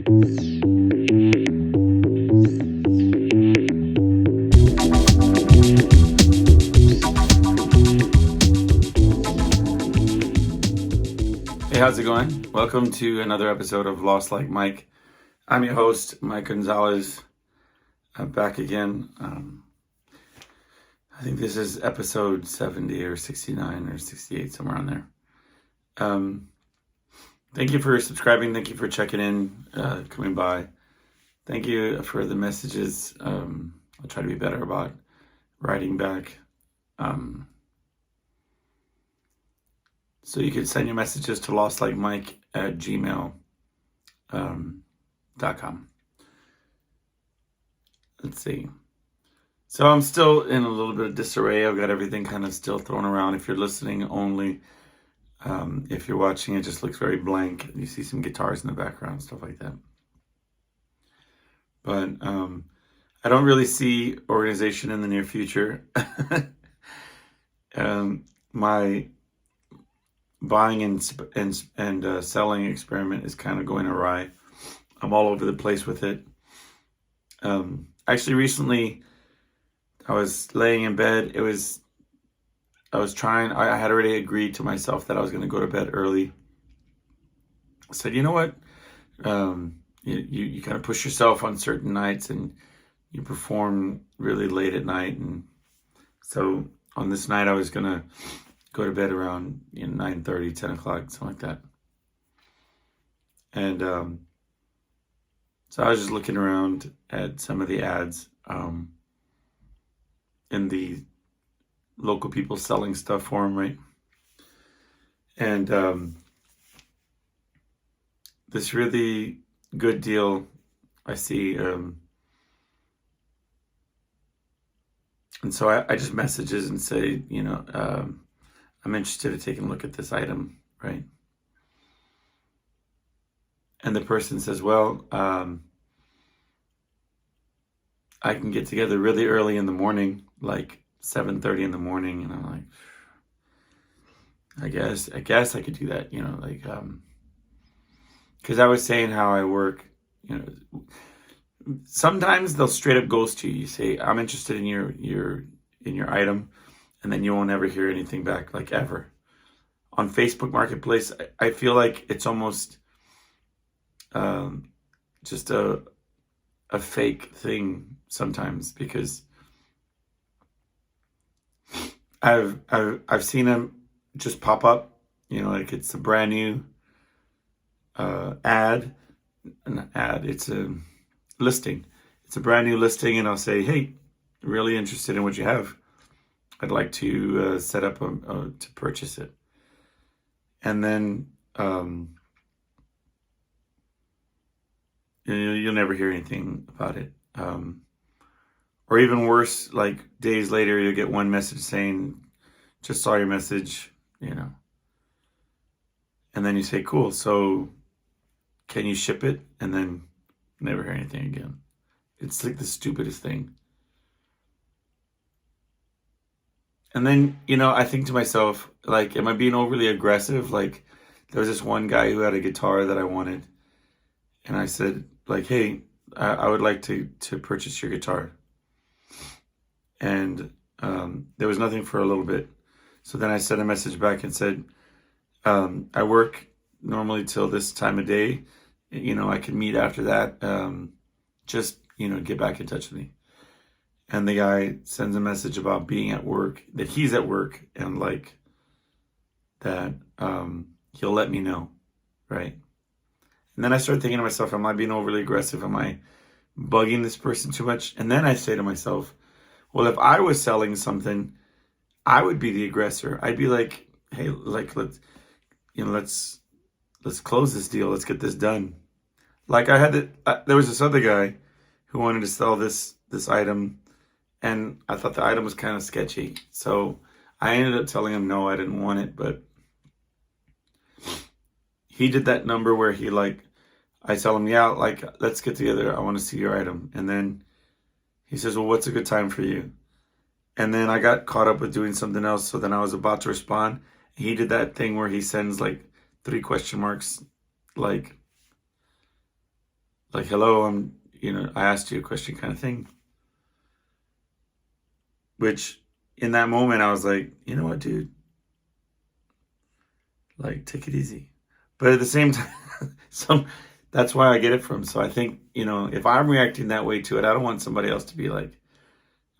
Hey, how's it going? Welcome to another episode of Lost Like Mike. I'm your host, Mike Gonzalez. I'm back again. I think this is episode 70 or 69 or 68, somewhere on there. Thank you for subscribing. Thank you for checking in, coming by. Thank you for the messages. I'll try to be better about writing back. So you can send your messages to lostlikemike@gmail.com. Let's see. So I'm still in a little bit of disarray. I've got everything kind of still thrown around. If you're listening only, if you're watching, it just looks very blank. You see some guitars in the background, stuff like that. But I don't really see organization in the near future. My buying and selling experiment is kind of going awry. I'm all over the place with it. Actually, recently, I was laying in bed. I had already agreed to myself that I was going to go to bed early. I said, you know what? You kind of push yourself on certain nights and you perform really late at night. And so on this night, I was going to go to bed around 9:30, 10 o'clock, something like that. And so I was just looking around at some of the ads in the local people selling stuff forum, right? And this really good deal I see. And so I just messages and say, I'm interested in taking a look at this item, right? And the person says, well, I can get together really early in the morning, like 7:30 in the morning. And I'm like, I guess I could do that, because I was saying how I work, sometimes they'll straight up ghost you. You say, I'm interested in your item. And then you won't ever hear anything back, like ever. On Facebook Marketplace, I feel like it's almost just a fake thing sometimes, because I've seen them just pop up, like it's a brand new ad. An ad, it's a listing. It's a brand new listing, and I'll say, hey, really interested in what you have. I'd like to set up to purchase it. And then you'll never hear anything about it. Or even worse, like days later, you'll get one message saying, just saw your message, And then you say, cool, so can you ship it? And then never hear anything again. It's like the stupidest thing. And then, I think to myself, like, am I being overly aggressive? Like, there was this one guy who had a guitar that I wanted. And I said, like, hey, I would like to purchase your guitar. And there was nothing for a little bit. So then I sent a message back and said, I work normally till this time of day. I can meet after that. Just, get back in touch with me. And the guy sends a message about being at work, that he's at work, and like that he'll let me know, right? And then I start thinking to myself, am I being overly aggressive? Am I bugging this person too much? And then I say to myself, well, if I was selling something, I would be the aggressor. I'd be like, hey, like let's close this deal. Let's get this done. Like there was this other guy who wanted to sell this item. And I thought the item was kind of sketchy. So I ended up telling him, no, I didn't want it. But he did that number where I tell him, yeah, like, let's get together. I want to see your item. And then he says, well, what's a good time for you? And then I got caught up with doing something else. So then I was about to respond. He did that thing where he sends like 3 question marks, like like, hello, I asked you a question kind of thing. Which in that moment, I was like, you know what, dude? Like, take it easy. But at the same time, that's where I get it from. So I think, if I'm reacting that way to it, I don't want somebody else to be like,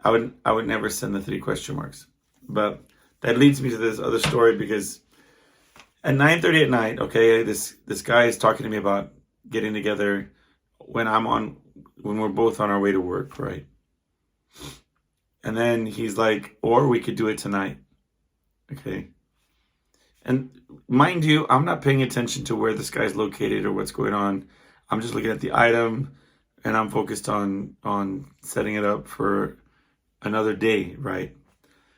I would never send the 3 question marks. But that leads me to this other story, because at 9:30 at night, okay, this guy is talking to me about getting together when we're both on our way to work, right? And then he's like, or we could do it tonight. Okay. And mind you, I'm not paying attention to where this guy's located or what's going on. I'm just looking at the item, and I'm focused on setting it up for another day, right?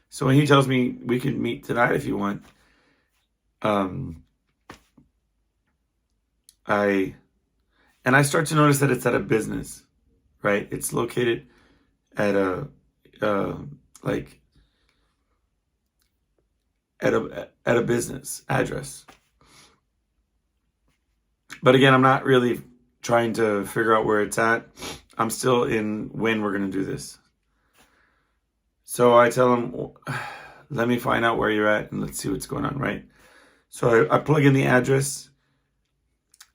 So when he tells me we can meet tonight if you want, um, I start to notice that it's at a business, right? It's located at a like at a business address. But again, I'm not really trying to figure out where it's at. I'm still in when we're going to do this. So I tell him, let me find out where you're at and let's see what's going on, right? So I plug in the address,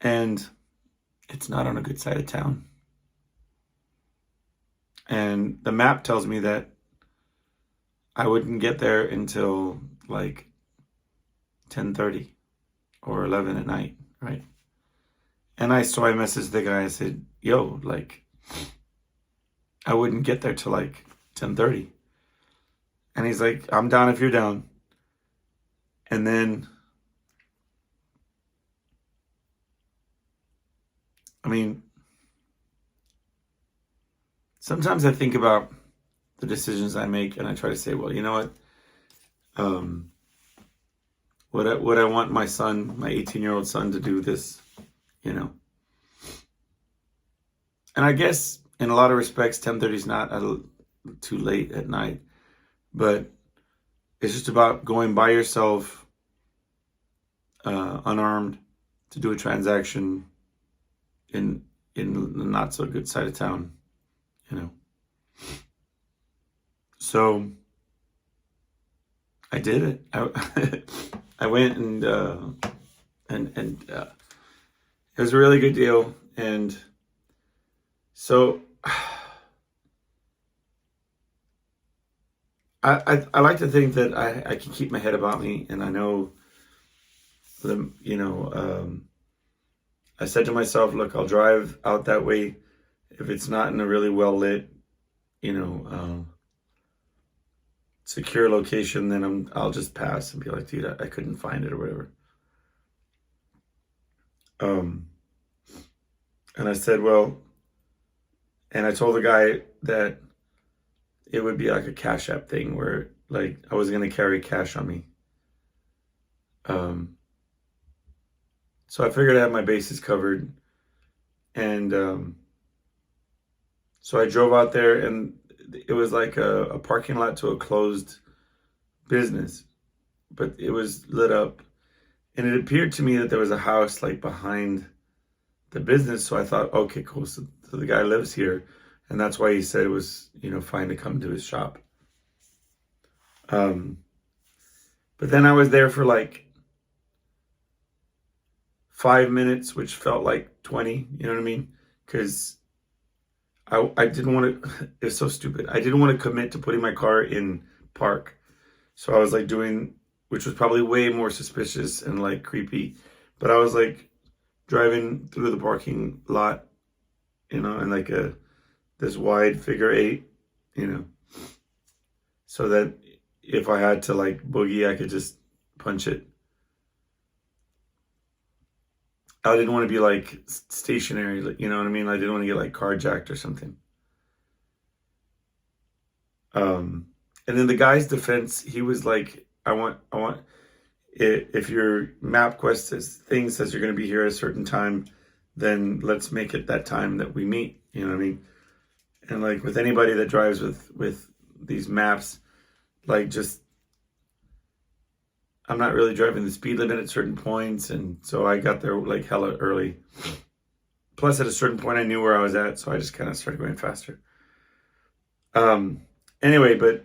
and it's not on a good side of town. And the map tells me that I wouldn't get there until like 10:30 or 11 at night, right? And I messaged the guy. I said, yo, like, I wouldn't get there till like 10:30. And he's like, I'm down if you're down. And then, I mean, sometimes I think about the decisions I make, and I try to say, well, you know what? Would I want my son, my 18-year-old son, to do this, you know? And I guess in a lot of respects, 10:30 is not too late at night, but it's just about going by yourself, unarmed, to do a transaction in the not so good side of town, you know. So I did it. I went, and it was a really good deal. And so I like to think that I can keep my head about me, and I know I said to myself, look, I'll drive out that way. If it's not in a really well lit, secure location, then I'll just pass and be like, dude, I couldn't find it or whatever. And I said, well, and I told the guy that it would be like a Cash App thing where like I was going to carry cash on me. So I figured I had my bases covered. And so I drove out there, and it was like a parking lot to a closed business, but it was lit up. And it appeared to me that there was a house like behind the business. So I thought, okay, cool. So the guy lives here. And that's why he said it was, fine to come to his shop. But then I was there for like 5 minutes, which felt like 20, you know what I mean? Because I didn't want to, it's so stupid. I didn't want to commit to putting my car in park. So I was like which was probably way more suspicious and like creepy. But I was like driving through the parking lot, in like this wide figure 8, so that if I had to like boogie, I could just punch it. I didn't want to be like stationary, you know what I mean? I didn't want to get like carjacked or something. And in the guy's defense, he was like, I want, if your MapQuest says you're going to be here at a certain time, then let's make it that time that we meet. You know what I mean? And like with anybody that drives with these maps, like I'm not really driving the speed limit at certain points. And so I got there like hella early. Plus, at a certain point, I knew where I was at, so I just kind of started going faster. Anyway, but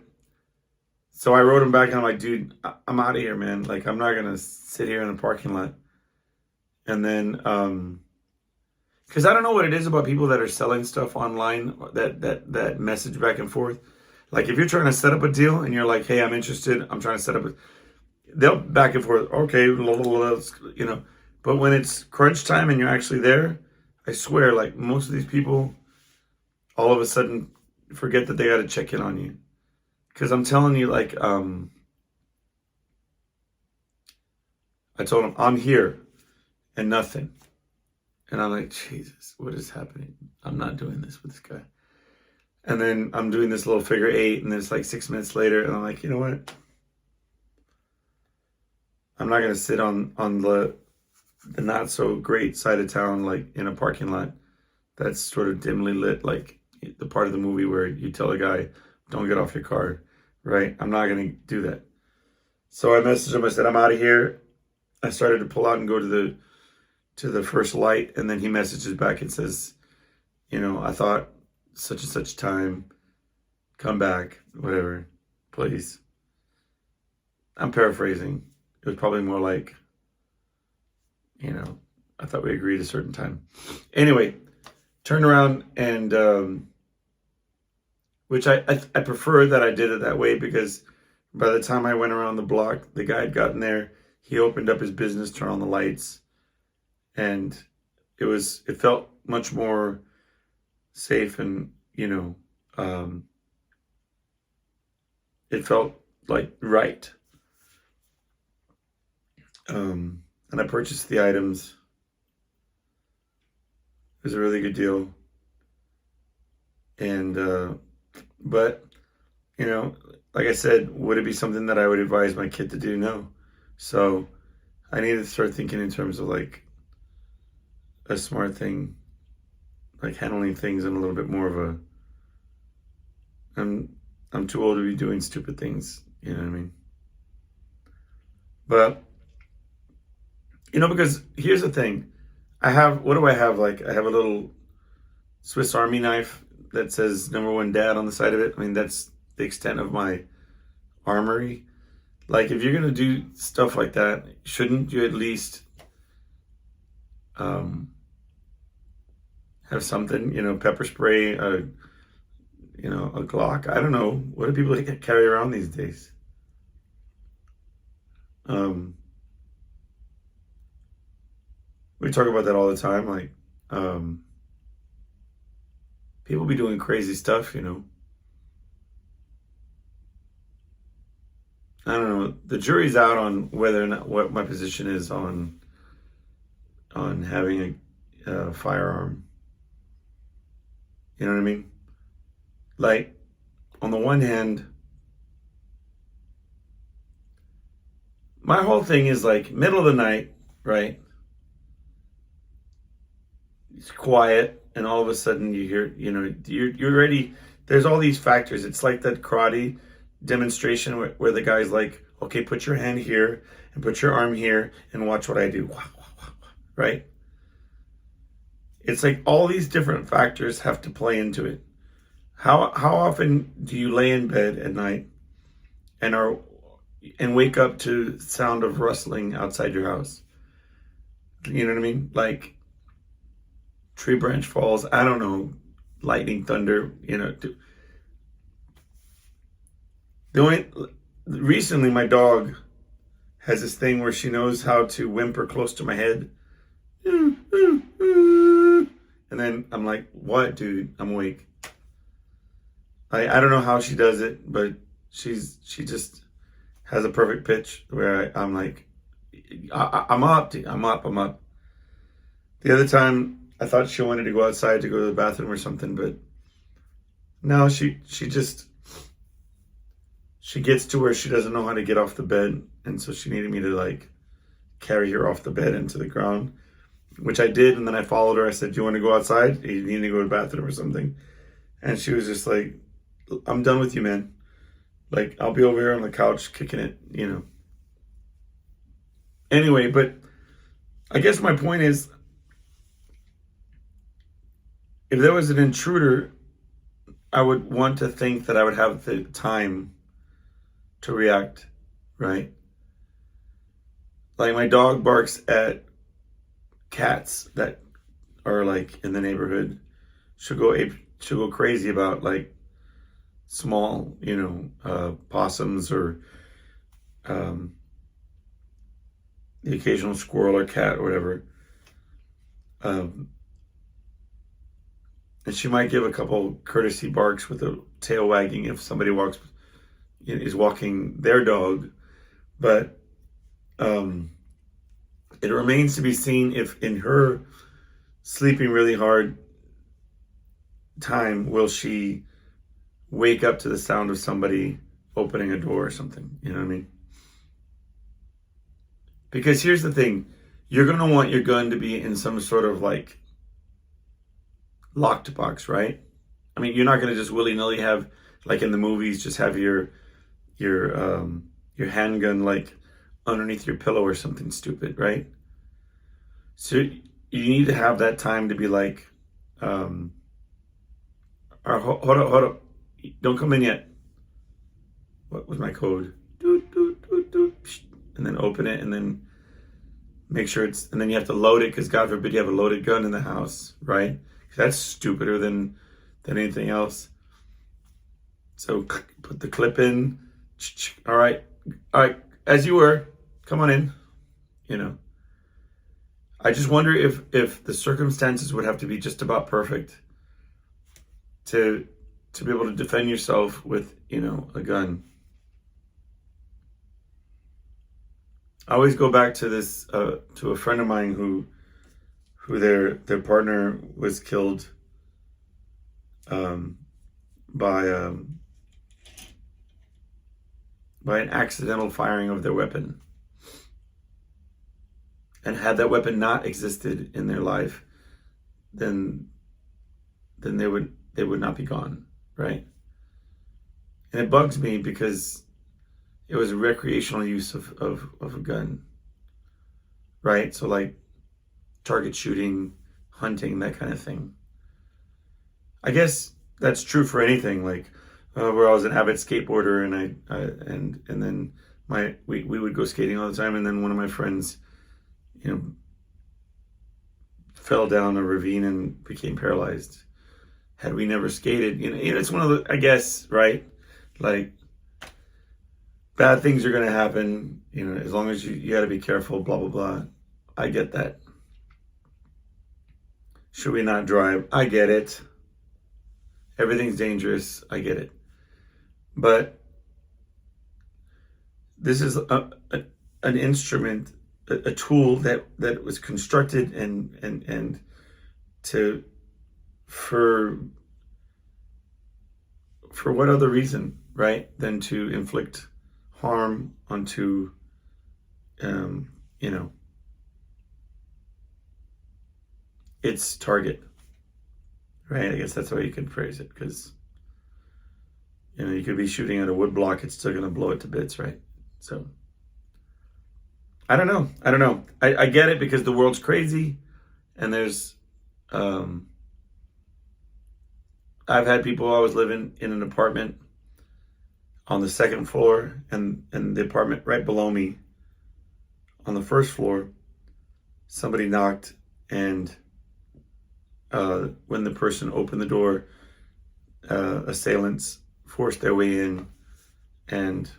so I wrote him back, and I'm like, dude, I'm out of here, man. Like, I'm not gonna sit here in the parking lot. And then, because I don't know what it is about people that are selling stuff online that message back and forth. Like, if you're trying to set up a deal and you're like, hey, I'm interested, I'm trying to set up a, they'll back and forth, okay, you know. But when it's crunch time and you're actually there, I swear, like, most of these people all of a sudden forget that they got to check in on you. Because I'm telling you, like, I told him, I'm here and nothing. And I'm like, Jesus, what is happening? I'm not doing this with this guy. And then I'm doing this little figure eight, and then it's like 6 minutes later, and I'm like, you know what? I'm not gonna sit on the not so great side of town, like in a parking lot that's sort of dimly lit, like the part of the movie where you tell a guy, don't get off your car, right? I'm not gonna do that. So I messaged him, I said, I'm out of here. I started to pull out and go to the first light, and then he messages back and says, you know, I thought such and such time, come back, whatever, please. I'm paraphrasing. It was probably more like, you know, I thought we agreed a certain time. Anyway, turned around and, which I prefer that I did it that way, because by the time I went around the block, the guy had gotten there, he opened up his business, turned on the lights, and it felt much more safe, and, you know, it felt like right. And I purchased the items. It was a really good deal. And, but, you know, like I said, would it be something that I would advise my kid to do? No. So I need to start thinking in terms of like a smart thing, like handling things in a little bit more of a, I'm too old to be doing stupid things, you know what I mean? But, you know, because here's the thing. What do I have? Like, I have a little Swiss Army knife that says #1 dad on the side of it. I mean, that's the extent of my armory. Like, if you're going to do stuff like that, shouldn't you at least have something, you know, pepper spray, you know, a Glock? I don't know. What do people carry around these days? We talk about that all the time. Like, people be doing crazy stuff, you know. I don't know. The jury's out on whether or not what my position is on having a firearm. You know what I mean? Like, on the one hand, my whole thing is like middle of the night, right? It's quiet, and all of a sudden you hear, you know, you're ready. There's all these factors. It's like that karate demonstration where the guy's like, okay, put your hand here and put your arm here and watch what I do, right? It's like all these different factors have to play into it. How often do you lay in bed at night and wake up to sound of rustling outside your house? You know what I mean? Like tree branch falls, I don't know, lightning, thunder, you know. Recently my dog has this thing where she knows how to whimper close to my head. And then I'm like, what, dude? I'm awake. I don't know how she does it, but she just has a perfect pitch where I'm like, I'm up. The other time I thought she wanted to go outside to go to the bathroom or something, but no, she gets to where she doesn't know how to get off the bed, and so she needed me to like carry her off the bed into the ground, which I did, and then I followed her. I said, do you want to go outside? You need to go to the bathroom or something? And she was just like, I'm done with you, man. Like, I'll be over here on the couch kicking it, you know. Anyway, but I guess my point is, if there was an intruder, I would want to think that I would have the time to react, right? Like my dog barks at cats that are like in the neighborhood. She'll go crazy about like small, possums or um, the occasional squirrel or cat or whatever. Um, and she might give a couple courtesy barks with a tail wagging if somebody is walking their dog. But it remains to be seen if in her sleeping really hard time will she wake up to the sound of somebody opening a door or something. You know what I mean? Because here's the thing, you're going to want your gun to be in some sort of like locked box, right? I mean, you're not going to just willy-nilly have, like in the movies, just have your handgun like underneath your pillow or something stupid, right? So you need to have that time to be like, hold up, don't come in yet. What was my code? Doot, doot, doot, doot. And then open it, and then make sure and then you have to load it, because God forbid you have a loaded gun in the house, right? That's stupider than anything else. So put the clip in. All right, as you were, come on in. I just wonder if the circumstances would have to be just about perfect to be able to defend yourself with, a gun. I always go back to this, to a friend of mine who their partner was killed by an accidental firing of their weapon. And had that weapon not existed in their life, then they would not be gone, right? And it bugs me because it was a recreational use of a gun, right? So like target shooting, hunting, that kind of thing. I guess that's true for anything. Like where I was an avid skateboarder, and then we would go skating all the time, and then one of my friends, fell down a ravine and became paralyzed. Had we never skated, it's one of the, I guess, right? Like bad things are going to happen, as long as you got to be careful, blah, blah, blah. I get that. Should we not drive? I get it. Everything's dangerous. I get it. But this is an instrument, a tool that was constructed and for what other reason, right, than to inflict harm onto, its target, right? I guess that's how you can phrase it, because, you could be shooting at a wood block, it's still going to blow it to bits, right? So, I don't know. I get it, because the world's crazy, and there's, I've had people, I was living in an apartment on the second floor, and the apartment right below me on the first floor, somebody knocked, and when the person opened the door, assailants forced their way in and,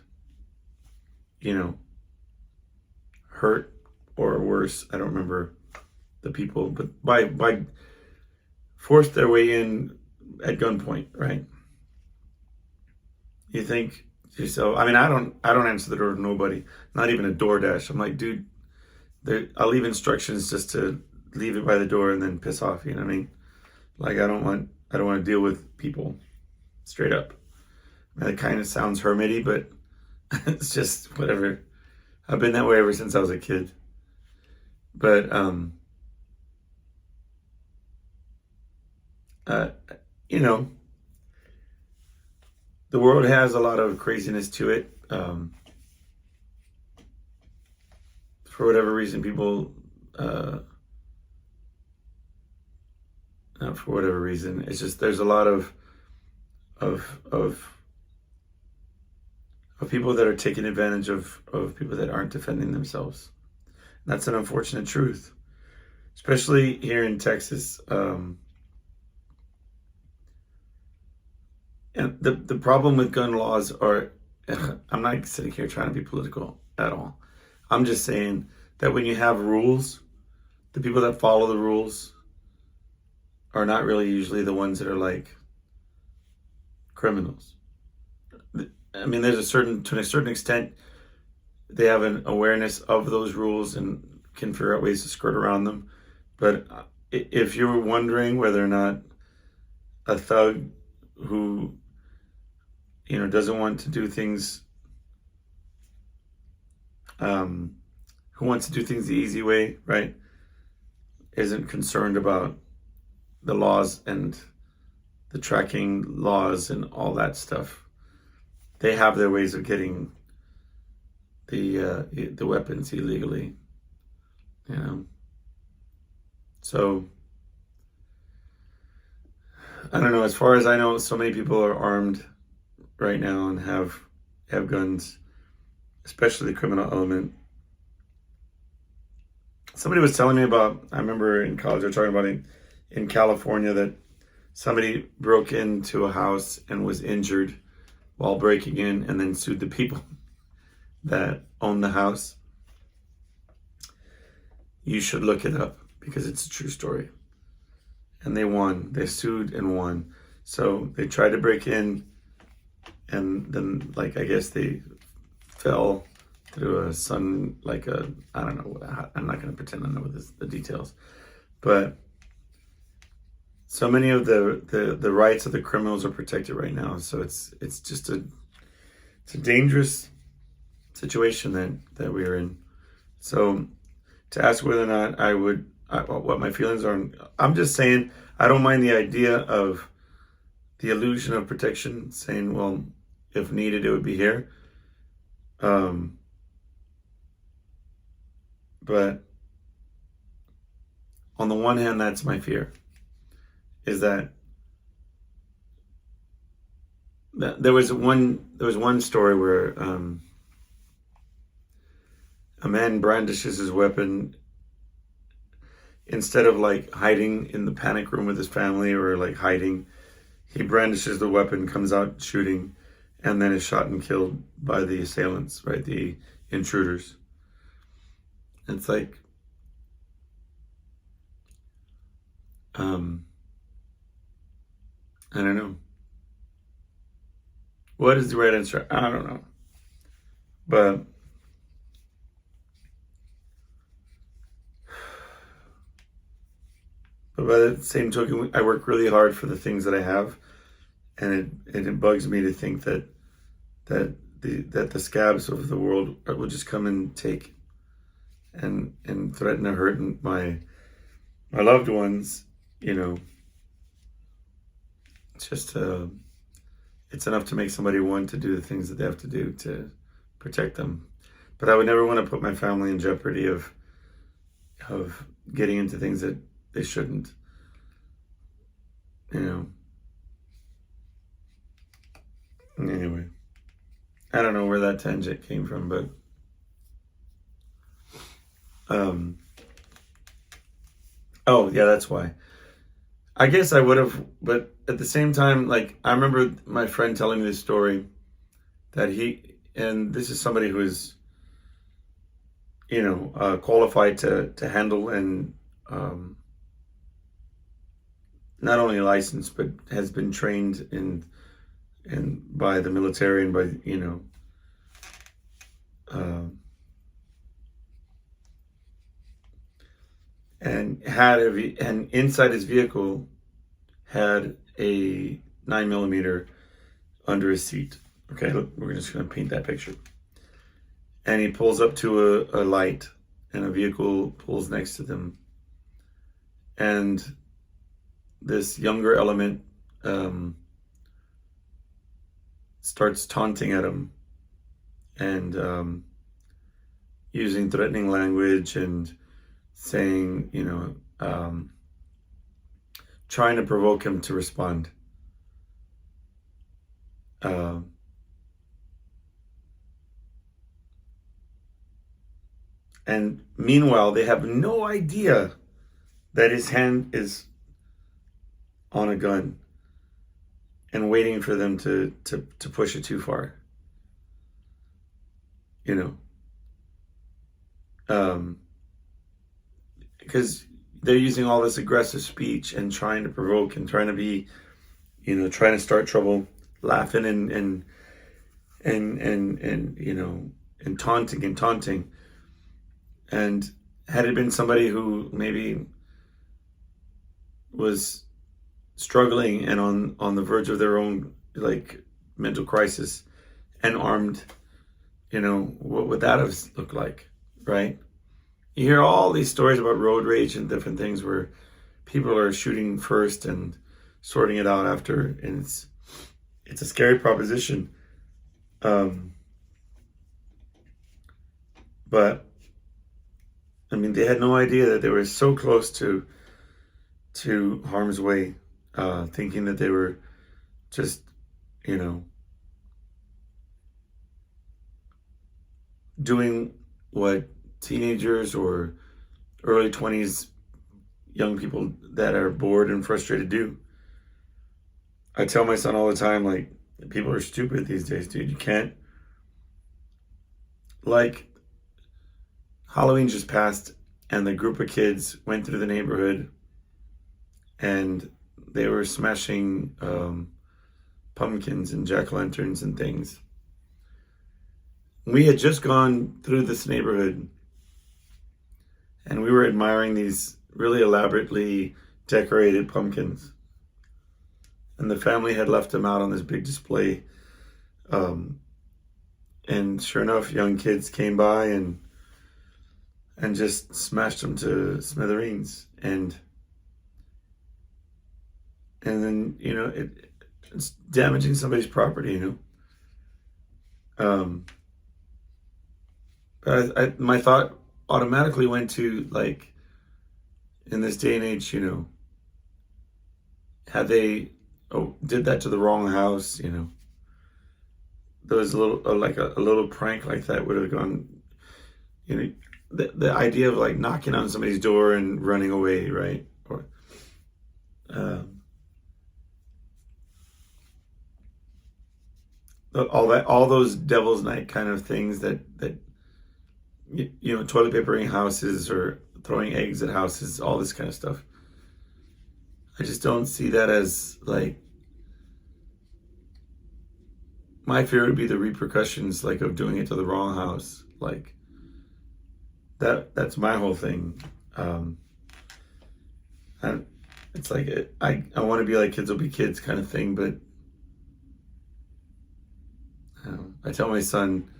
hurt or worse, I don't remember the people, but by forced their way in at gunpoint, right? You think to yourself, I mean, I don't answer the door to nobody, not even a DoorDash. I'm like, dude, I'll leave instructions just to leave it by the door and then piss off, you know what I mean? Like, I don't want to deal with people, straight up. I mean, it kind of sounds hermity, but it's just whatever. I've been that way ever since I was a kid. But the world has a lot of craziness to it. For whatever reason, people for whatever reason. It's just there's a lot of of people that are taking advantage of people that aren't defending themselves. And that's an unfortunate truth, especially here in Texas. And the problem with gun laws are, I'm not sitting here trying to be political at all. I'm just saying that when you have rules, the people that follow the rules are not really usually the ones that are like criminals. I mean, to a certain extent, they have an awareness of those rules and can figure out ways to skirt around them. But if you're wondering whether or not a thug who, doesn't want to do things, who wants to do things the easy way, right, isn't concerned about the laws and the tracking laws and all that stuff, they have their ways of getting the weapons illegally, So I don't know. As far as I know, so many people are armed right now and have guns, especially the criminal element. Somebody was telling me about, I remember in college they were talking about in California that somebody broke into a house and was injured while breaking in and then sued the people that own the house. You should look it up because it's a true story. And they won. They sued and won. So they tried to break in and then, I guess they fell through I don't know, I'm not going to pretend I know the details. But so many of the rights of the criminals are protected right now. So it's just a dangerous situation that we're in. So to ask whether or not what my feelings are, I'm just saying I don't mind the idea of the illusion of protection, saying, well, if needed, it would be here. But on the one hand, that's my fear, is that there was one story where a man brandishes his weapon instead of hiding in the panic room with his family or hiding. He brandishes the weapon, comes out shooting, and then is shot and killed by the assailants, right? The intruders. It's I don't know. What is the right answer? I don't know. But by the same token, I work really hard for the things that I have, and it bugs me to think that the scabs of the world will just come and take and threaten to hurt my loved ones. It's just it's enough to make somebody want to do the things that they have to do to protect them. But I would never want to put my family in jeopardy of getting into things that they shouldn't. Anyway, I don't know where that tangent came from, but oh yeah, that's why. I guess I would have, but at the same time, I remember my friend telling me this story that and this is somebody who is, qualified to handle and not only licensed, but has been trained in by the military and by, and inside his vehicle had a 9mm under his seat. Okay, look, we're just going to paint that picture. And he pulls up to a light, and a vehicle pulls next to them. And this younger element starts taunting at him and using threatening language and saying, trying to provoke him to respond. Um, and meanwhile, they have no idea that his hand is on a gun and waiting for them to push it too far. You know, because they're using all this aggressive speech and trying to provoke and trying to be, trying to start trouble, laughing and and taunting. And had it been somebody who maybe was struggling and on the verge of their own like mental crisis and armed, what would that have looked like, right? You hear all these stories about road rage and different things where people are shooting first and sorting it out after, and it's a scary proposition. But I mean, they had no idea that they were so close to harm's way, thinking that they were just, doing what teenagers or early 20s young people that are bored and frustrated do. I tell my son all the time, like, people are stupid these days, dude. You can't, like, Halloween just passed and the group of kids went through the neighborhood and they were smashing pumpkins and jack-o'-lanterns and things. We had just gone through this neighborhood and we were admiring these really elaborately decorated pumpkins. And the family had left them out on this big display. And sure enough, young kids came by and just smashed them to smithereens. And then, it's damaging somebody's property, But my thought automatically went to, like, in this day and age, had they did that to the wrong house, there was a little like a little prank like that would have gone, the idea of like knocking on somebody's door and running away, right? Or all those devil's night kind of things that toilet papering houses or throwing eggs at houses, all this kind of stuff. I just don't see that as, like, my fear would be the repercussions, like, of doing it to the wrong house. Like, that's my whole thing. And it's like, I want to be like kids will be kids kind of thing, but I tell my son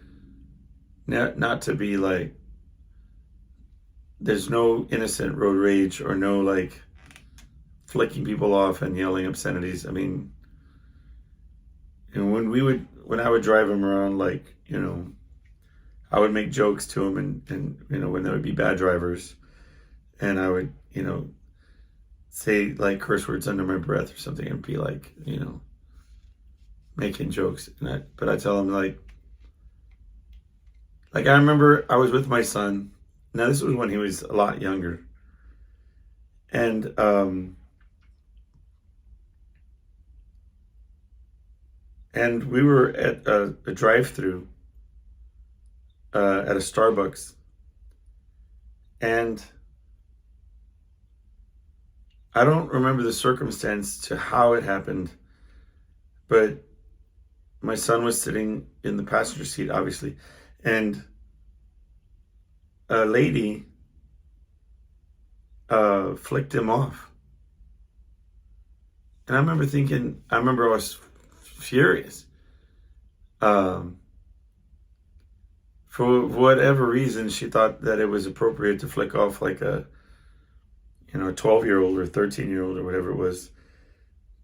not to be like, there's no innocent road rage or no, like, flicking people off and yelling obscenities. I mean, when I would drive him around, like, I would make jokes to him and when there would be bad drivers, and I would, say like curse words under my breath or something and be like, making jokes. But I tell him, like I remember I was with my son. Now this was when he was a lot younger. And we were at a drive-through at a Starbucks, and I don't remember the circumstance to how it happened, but my son was sitting in the passenger seat, obviously, and a lady flicked him off. And I remember I was furious. For whatever reason, she thought that it was appropriate to flick off like a 12-year-old or 13-year-old or whatever it was.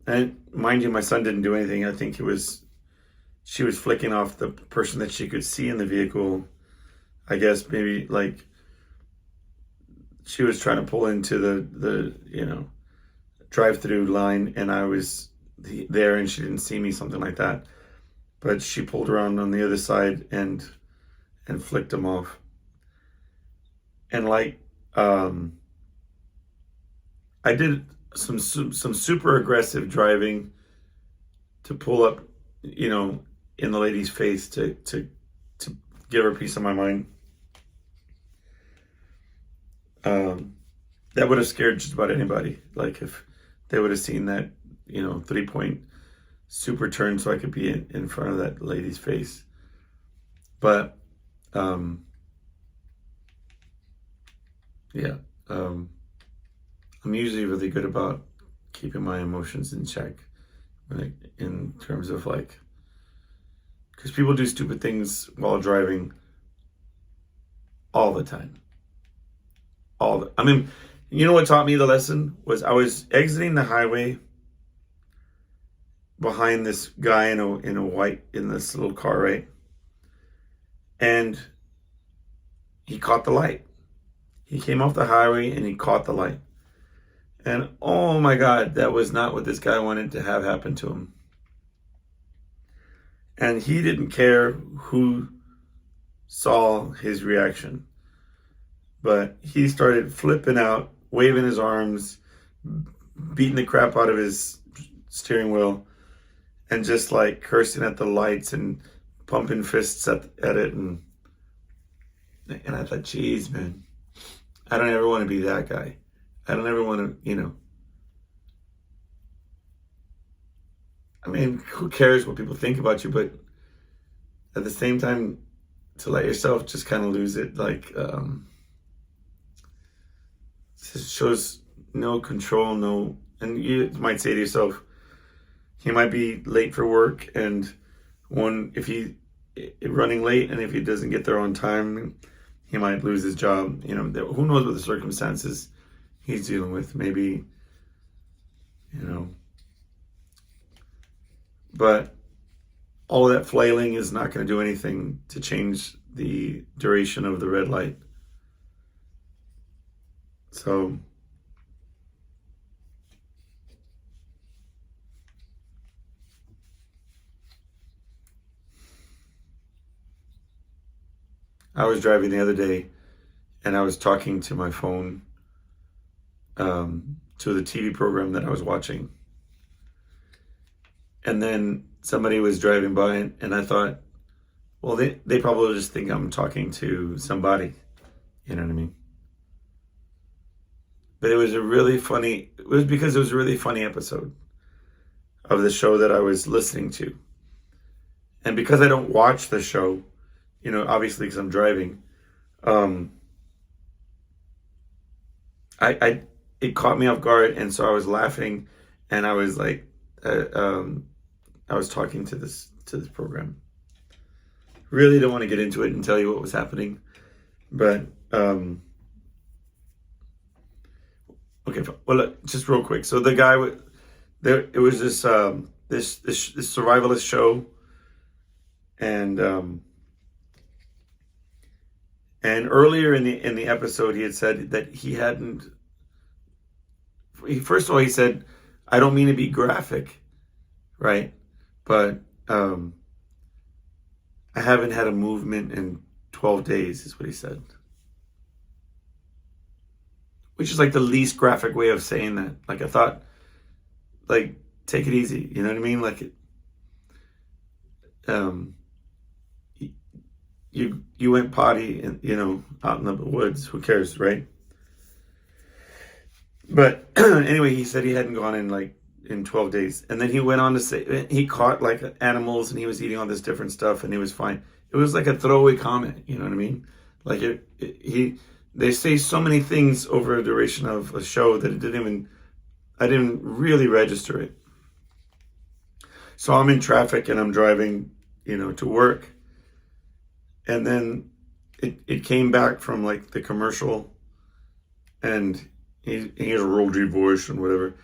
And mind you, my son didn't do anything. I think she was flicking off the person that she could see in the vehicle. I guess maybe like she was trying to pull into the drive-through line, and I was there, and she didn't see me, something like that. But she pulled around on the other side and flicked him off. And like, I did some super aggressive driving to pull up, you know, in the lady's face to give her a piece of my mind. That would have scared just about anybody. Like if they would have seen that, you know, 3-point super turn so I could be in front of that lady's face. But yeah, I'm usually really good about keeping my emotions in check, like in terms of like, because people do stupid things while driving all the time. I mean, you know what taught me the lesson was I was exiting the highway behind this guy in this little car, right? And he caught the light. He came off the highway and he caught the light. And oh my God, that was not what this guy wanted to have happen to him. And he didn't care who saw his reaction. But he started flipping out, waving his arms, beating the crap out of his steering wheel, and just like cursing at the lights and pumping fists at it. And I thought, geez, man, I don't ever want to be that guy. I don't ever want to, you know. I mean, who cares what people think about you? But at the same time, to let yourself just kind of lose it, like, it shows no control, no. And you might say to yourself, he might be late for work, and if he running late, and if he doesn't get there on time, he might lose his job. You know, who knows what the circumstances he's dealing with? Maybe, you know. But all of that flailing is not going to do anything to change the duration of the red light. So I was driving the other day and I was talking to my phone, to the TV program that I was watching. And then somebody was driving by and I thought, well, they probably just think I'm talking to somebody. You know what I mean? But it was because it was a really funny episode of the show that I was listening to. And because I don't watch the show, you know, obviously because I'm driving, it caught me off guard, and so I was laughing, and I was like, I was talking to this program. Really don't want to get into it and tell you what was happening, but okay. Well, look, just real quick. So the guy it was this this survivalist show, and earlier in the episode, he had said that first of all, he said, I don't mean to be graphic, right? But I haven't had a movement in 12 days, is what he said. Which is like the least graphic way of saying that. Like, I thought, like, take it easy. You know what I mean? Like, you went potty and, you know, out in the woods. Who cares, right? But anyway, he said he hadn't gone in 12 days. And then he went on to say he caught like animals and he was eating all this different stuff and he was fine. It was like a throwaway comment, you know what I mean? Like they say so many things over a duration of a show that I didn't really register it. So I'm in traffic and I'm driving, you know, to work. And then it came back from like the commercial, and he has a real deep voice and whatever.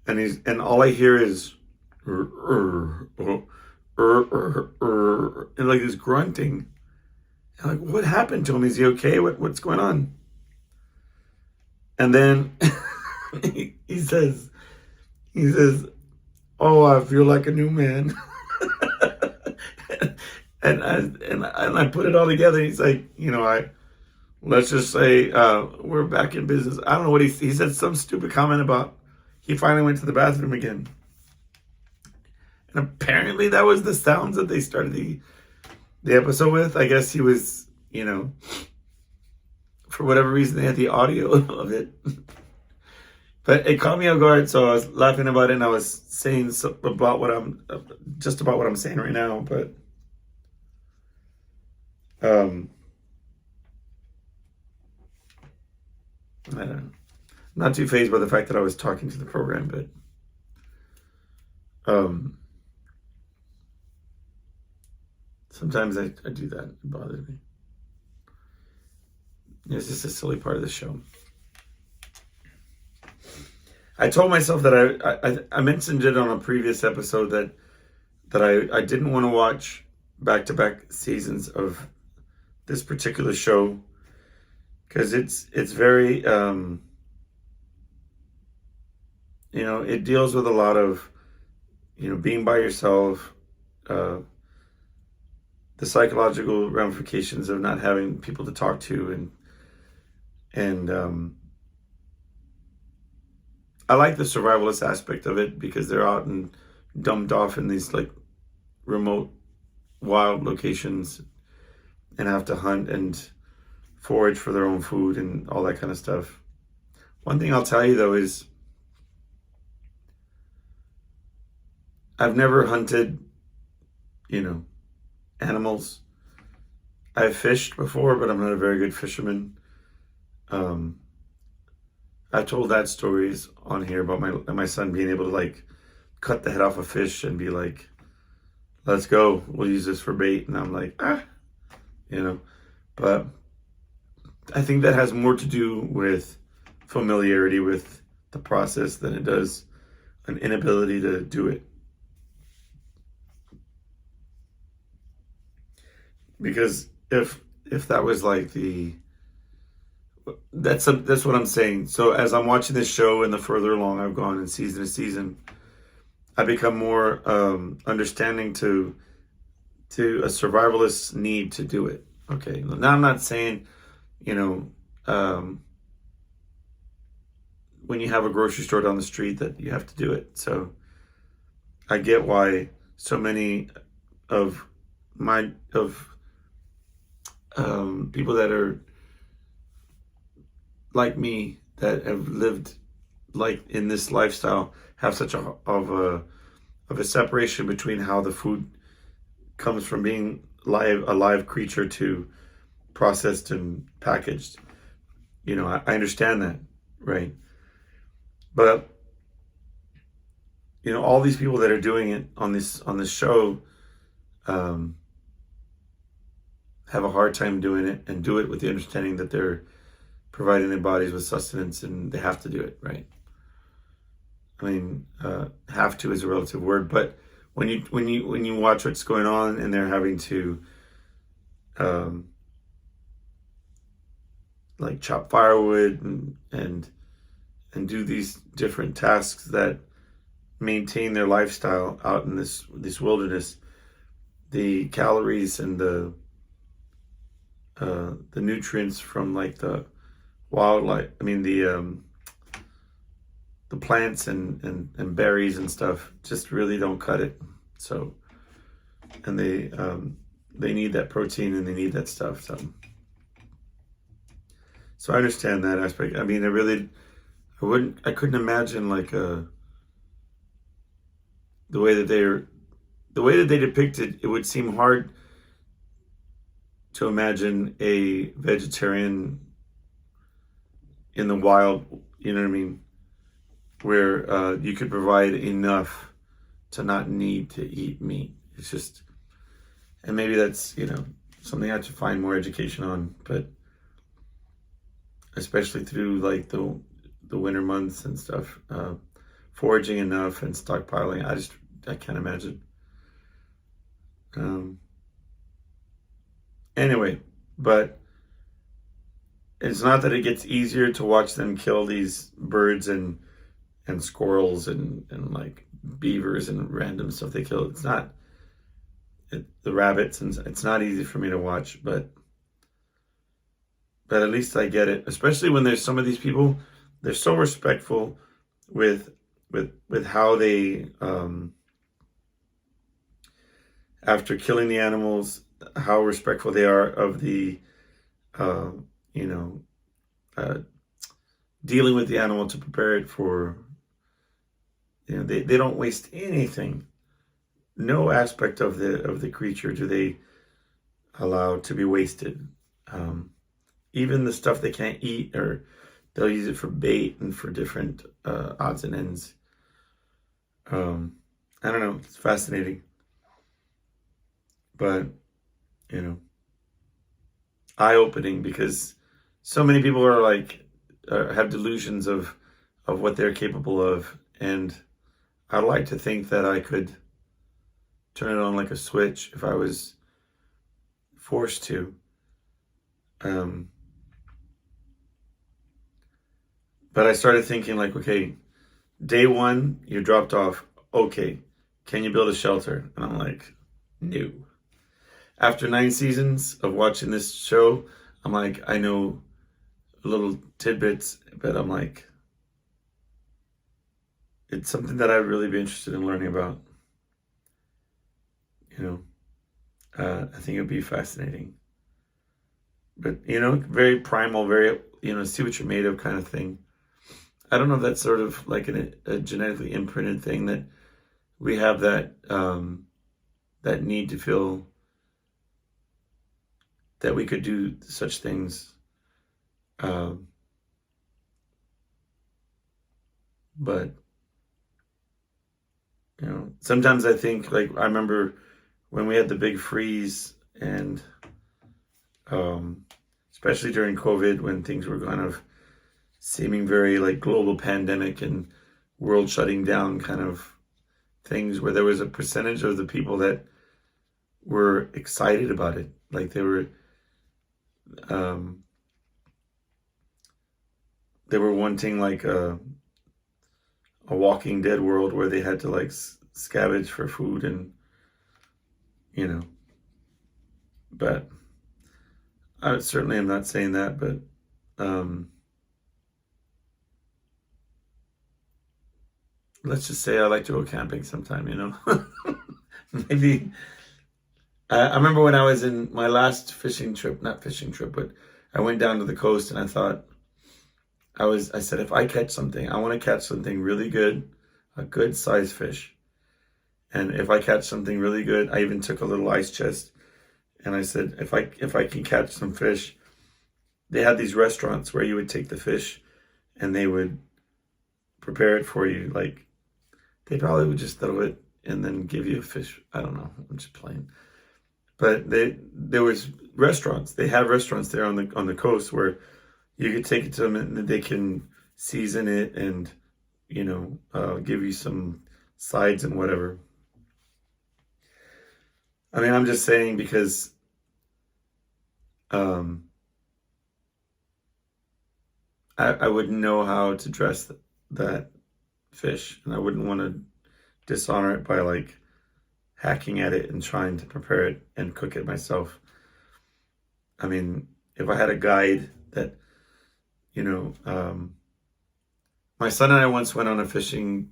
And all I hear is and like this grunting. I'm like, what happened to him? Is he okay? What's going on? And then he says, He says, "Oh, I feel like a new man." and I put it all together. He's like, let's just say we're back in business. I don't know what he said. Some stupid comment about he finally went to the bathroom again, and apparently that was the sounds that they started the episode with. I guess he was, for whatever reason, they had the audio of it. But it caught me off guard, so I was laughing about it, and I was saying about what I'm saying right now. But I don't know. I'm not too fazed by the fact that I was talking to the program, but sometimes I do that. It bothers me. It's just a silly part of the show. I told myself that I mentioned it on a previous episode that I didn't want to watch back-to-back seasons of this particular show because it's very it deals with a lot of being by yourself, the psychological ramifications of not having people to talk to, and I like the survivalist aspect of it because they're out and dumped off in these like remote, wild locations and have to hunt and forage for their own food and all that kind of stuff. One thing I'll tell you though is I've never hunted, animals. I've fished before, but I'm not a very good fisherman. I've told that stories on here about my son being able to like cut the head off a fish and be like, "Let's go. We'll use this for bait." And I'm like, But I think that has more to do with familiarity with the process than it does an inability to do it. Because if that was like that's what I'm saying. So as I'm watching this show and the further along I've gone in season to season, I become more understanding to a survivalist's need to do it. Okay, now I'm not saying, when you have a grocery store down the street that you have to do it. So I get why so many of people that are like me that have lived like in this lifestyle have such of a separation between how the food comes from being a live creature to processed and packaged. I understand that, right? But all these people that are doing it on this show have a hard time doing it and do it with the understanding that they're providing their bodies with sustenance and they have to do it, right? I mean, have to is a relative word, but when you watch what's going on and they're having to like chop firewood and do these different tasks that maintain their lifestyle out in this wilderness, the calories and the nutrients from like the wildlife, I mean the plants and berries and stuff just really don't cut it. So, and they need that protein and they need that stuff. So I understand that aspect. I mean, I couldn't imagine like the way that they depicted. It would seem hard to imagine a vegetarian in the wild. You know what I mean? Where you could provide enough to not need to eat meat. It's just, and maybe that's something I have to find more education on, but especially through like the winter months and stuff, foraging enough and stockpiling. I can't imagine. Anyway, but it's not that it gets easier to watch them kill these birds and and squirrels and like beavers and random stuff they kill. It's not the rabbits, and it's not easy for me to watch, but at least I get it. Especially when there's some of these people, they're so respectful with how they after killing the animals, how respectful they are of the uh, you know uh, dealing with the animal to prepare it for, they don't waste anything. No aspect of the creature do they allow to be wasted. Um, Even the stuff they can't eat, or they'll use it for bait and for different odds and ends. Um, I don't know. It's fascinating, but you know, eye-opening, because so many people are like have delusions of what they're capable of, and I'd like to think that I could turn it on like a switch if I was forced to. Um, but I started thinking like, okay, day one, you dropped off. Okay, can you build a shelter? And I'm like, no. After 9 seasons of watching this show, I'm like, I know little tidbits, but I'm like, it's something that I'd really be interested in learning about. You know, I think it'd be fascinating. But, very primal, very, see what you're made of kind of thing. I don't know if that's sort of like a genetically imprinted thing, that we have that need to feel that we could do such things. Um, but sometimes I think, like, I remember when we had the big freeze, and especially during COVID, when things were kind of seeming very like global pandemic and world shutting down kind of things, where there was a percentage of the people that were excited about it. Like um, they were wanting like a Walking Dead world where they had to like scavenge for food, and but I certainly am not saying that, but let's just say I like to go camping sometime. Maybe I remember when I was in my last fishing trip, not fishing trip, but I went down to the coast, and I thought, I said, if I catch something, I want to catch something really good, a good size fish. And if I catch something really good, I even took a little ice chest, and I said, if I can catch some fish, they had these restaurants where you would take the fish and they would prepare it for you. Like, they probably would just throw it and then give you a fish. I don't know. I'm just playing. But there was restaurants. They have restaurants there on the coast where you could take it to them and they can season it and give you some sides and whatever. I mean, I'm just saying, because I wouldn't know how to dress that fish, and I wouldn't want to dishonor it by like hacking at it and trying to prepare it and cook it myself. I mean, if I had a guide that, my son and I once went on a fishing,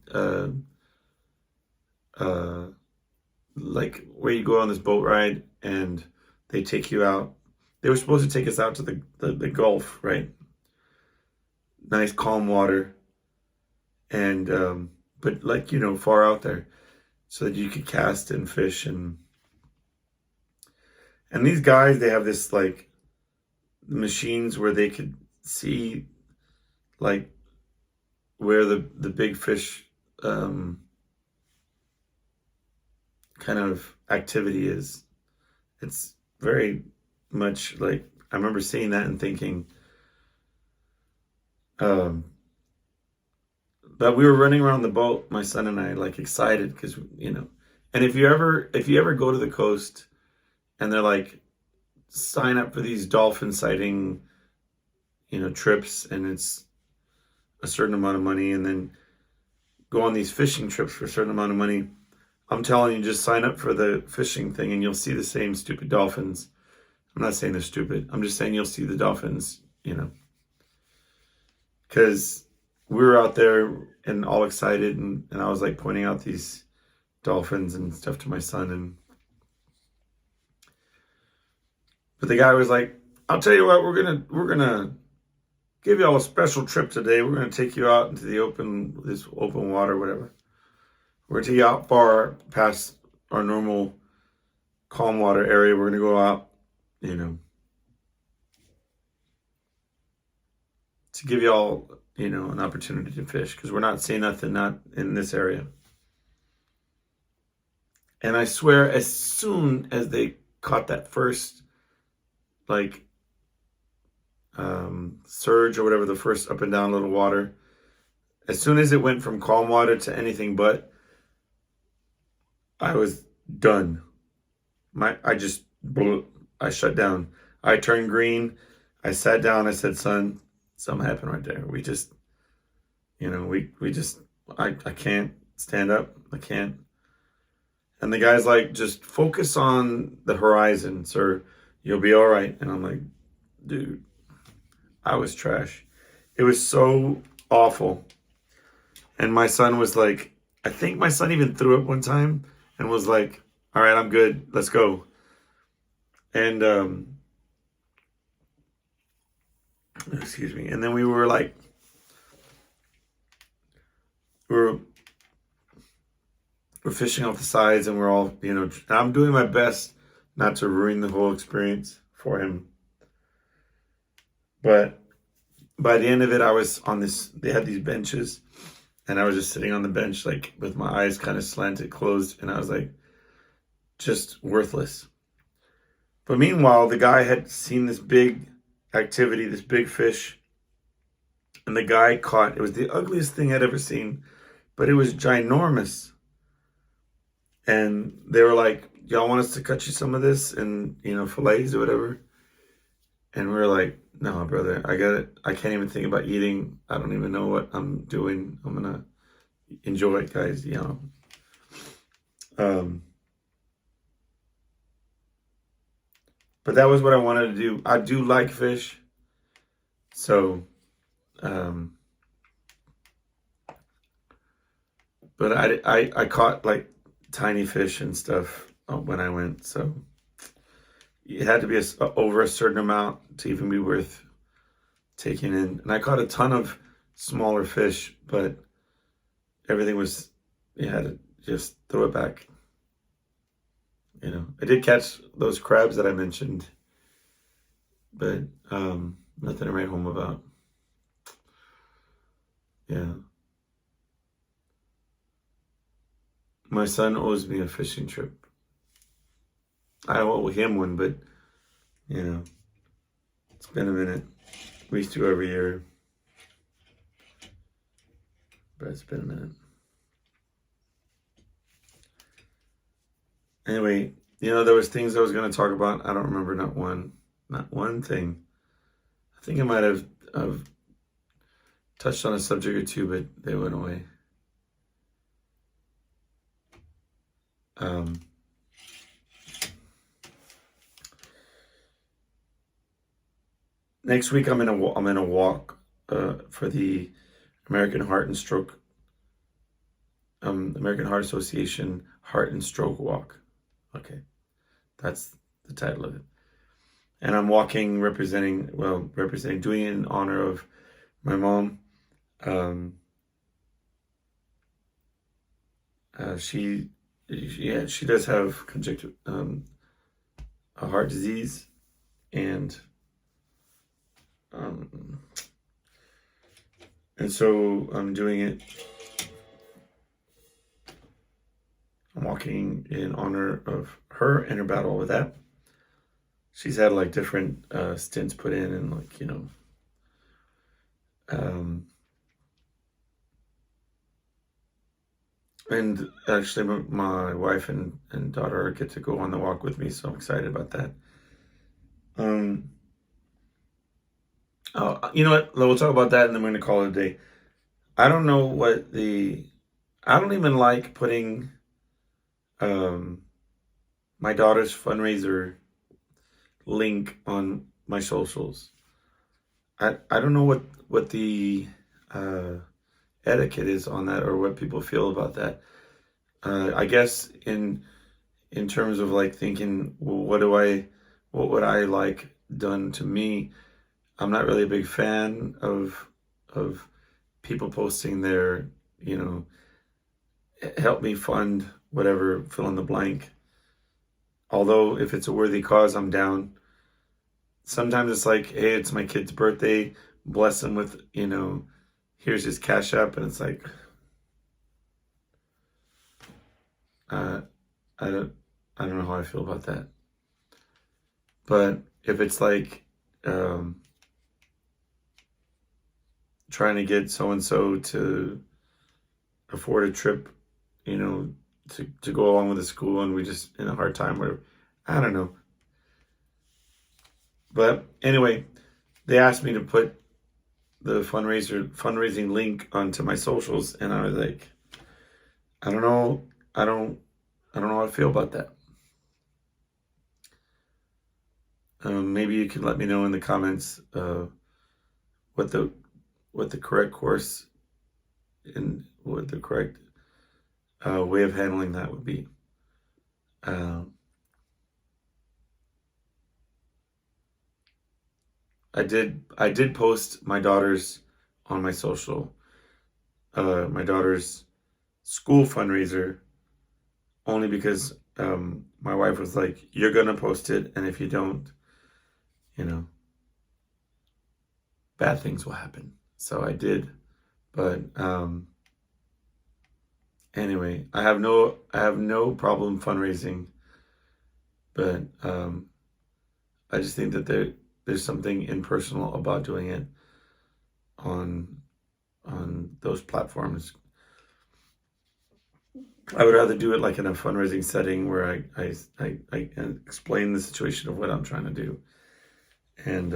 like where you go on this boat ride and they take you out. They were supposed to take us out to the Gulf, right? Nice calm water, and but like far out there, so that you could cast and fish, and these guys, they have this like machines where they could see like where the big fish kind of activity is. It's very much like, I remember seeing that and thinking, but we were running around the boat, my son and I, like excited because and if you ever go to the coast and they're like, sign up for these dolphin sighting trips, and it's a certain amount of money, and then go on these fishing trips for a certain amount of money. I'm telling you, just sign up for the fishing thing and you'll see the same stupid dolphins. I'm not saying they're stupid. I'm just saying you'll see the dolphins, because we were out there and all excited, and I was like pointing out these dolphins and stuff to my son, but the guy was like, I'll tell you what, we're gonna give you all a special trip today. We're gonna take you out into this open water, whatever. We're gonna take you out far past our normal calm water area. We're gonna go out, to give you all, an opportunity to fish, because we're not seeing nothing, not in this area. And I swear, as soon as they caught that first, like, surge or whatever, the first up and down little water, as soon as it went from calm water to anything but, I was done. I shut down. I turned green. I sat down. I said, son, something happened right there. We just, I can't stand up. I can't. And the guy's like, just focus on the horizon, sir. You'll be all right. And I'm like, dude, I was trash. It was so awful. And my son was like, I think my son even threw up one time and was like, all right, I'm good. Let's go. And, excuse me. And then we were like, we're fishing off the sides, and we're all, I'm doing my best not to ruin the whole experience for him. But by the end of it, I was on they had these benches, and I was just sitting on the bench, like with my eyes kind of slanted, closed, and I was like, just worthless. But meanwhile, the guy had seen this big activity, this big fish, and the guy caught, it was the ugliest thing I'd ever seen, but it was ginormous. And they were like, y'all want us to cut you some of this and, fillets or whatever? And we were like, no, brother, I got it. I can't even think about eating. I don't even know what I'm doing. I'm going to enjoy it, guys, But that was what I wanted to do. I do like fish. So, but I caught like tiny fish and stuff when I went. So it had to be over a certain amount to even be worth taking in. And I caught a ton of smaller fish, but everything was, you had to just throw it back. I did catch those crabs that I mentioned, but nothing to write home about. Yeah. My son owes me a fishing trip. I owe him one, but, it's been a minute. We used to every year, but it's been a minute. Anyway, there was things I was going to talk about. I don't remember not one thing. I think I might have touched on a subject or two, but they went away. Next week I'm in a walk for the American Heart Association Heart and Stroke Walk. Okay, that's the title of it. And I'm walking doing it in honor of my mom. She does have a heart disease, and so I'm doing it. I'm walking in honor of her and her battle with that. She's had like different stints put in, and like, and actually my wife and daughter get to go on the walk with me, so I'm excited about that. You know what? We'll talk about that, and then we're going to call it a day. I don't know what the I don't even like putting um, my daughter's fundraiser link on my socials. I don't know what the uh, etiquette is on that, or what people feel about that. I guess in terms of like thinking, well, what would I like done to me? I'm not really a big fan of people posting their, you know, help me fund whatever, fill in the blank. Although if it's a worthy cause, I'm down. Sometimes it's like, hey, it's my kid's birthday, bless him with, here's his cash app, and it's like, uh, I don't, I don't know how I feel about that. But if it's like trying to get so and so to afford a trip, to go along with the school, and we just in a hard time, or I don't know. But anyway, they asked me to put the fundraising link onto my socials, and I was like, I don't know, I don't know how I feel about that. Maybe you can let me know in the comments what the correct course and what the correct way of handling that would be. I did post my daughter's on my social, my daughter's school fundraiser, only because my wife was like, "You're gonna post it, and if you don't, you know, bad things will happen." So I did, but anyway, I have no problem fundraising, but I just think that there's something impersonal about doing it on those platforms. I would rather do it like in a fundraising setting where I explain the situation of what I'm trying to do. And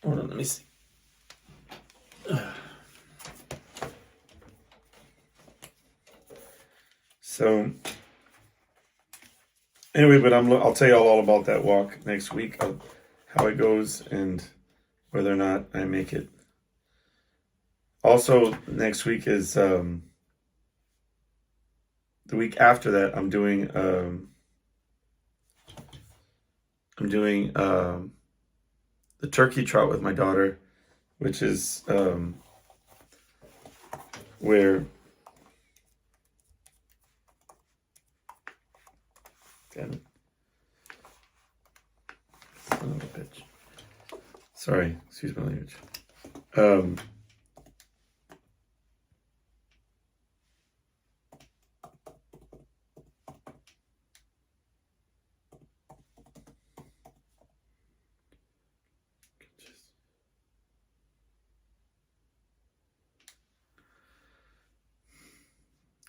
hold on, let me see. So anyway, but I'll tell you all about that walk next week, how it goes, and whether or not I make it. Also, next week is the week after that. I'm doing the turkey trot with my daughter, which is where. Damn it. Son of a bitch. Sorry, excuse my language.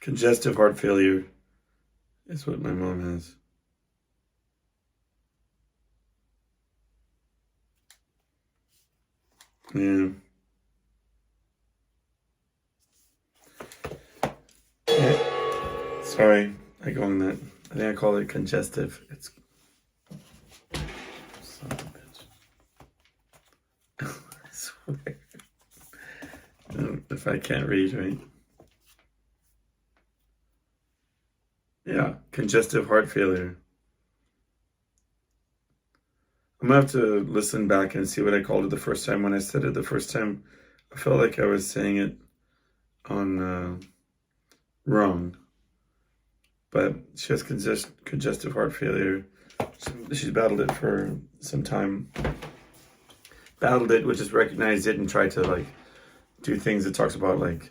Congestive heart failure is what my mom has. Yeah. Sorry, I go on that. I think I call it congestive. It's son of a bitch. I swear. If I can't read, right? Yeah, congestive heart failure. I'm gonna have to listen back and see what I called it the first time. When I said it the first time, I felt like I was saying it on wrong. But she has congestive heart failure. She's battled it for some time. Battled it, which is recognized it, and tried to like do things that talks about like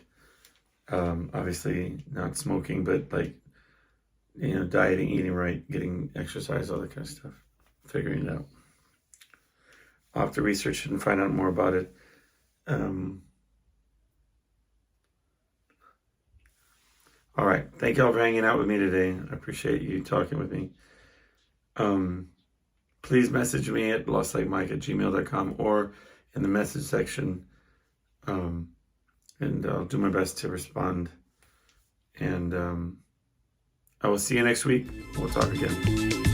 obviously not smoking, but like dieting, eating right, getting exercise, all that kind of stuff. Figuring it out. I'll have to research it and find out more about it. All right. Thank y'all for hanging out with me today. I appreciate you talking with me. Please message me at lostlikemike@gmail.com or in the message section. and I'll do my best to respond. And I will see you next week. We'll talk again.